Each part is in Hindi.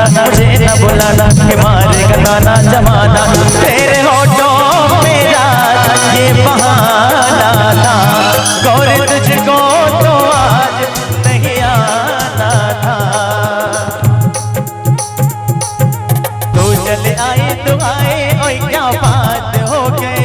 जाना, मुझे न बुलाना कि मारेगा ताना जमाना। तेरे होठों मेरा ये बहाना था, गौरी तुझको तो आज नहीं आना था। तू चले आए तो आए, ओए क्या बात हो गई।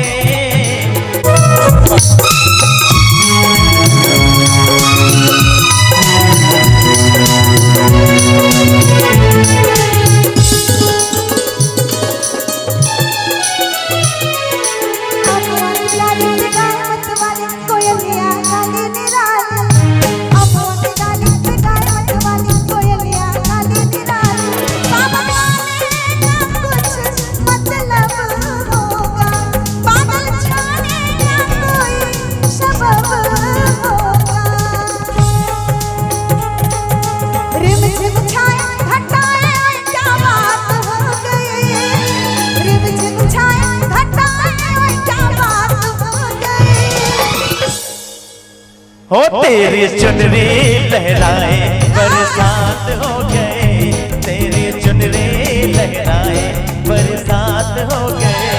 हो तेरी चुनरी लहराए बरसात हो गए, तेरी चुनरी लहराए बरसात हो गए।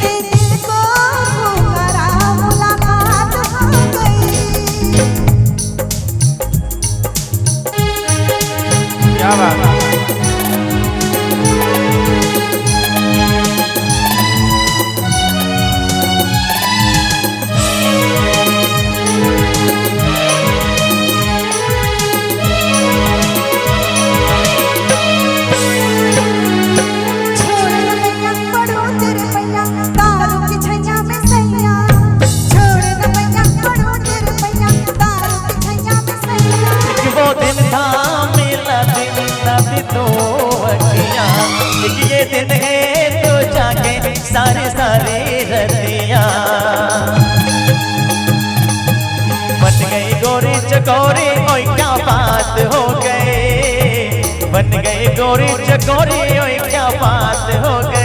दिल को पुकारा मुलाकात हो गई। क्या बात है। तो ये दिन है तो जाके सारे सारे रतियां बन गई गोरी चकोरी, ओए क्या बात हो गई। बन गई गोरी चकोरी, ओए क्या बात हो गई।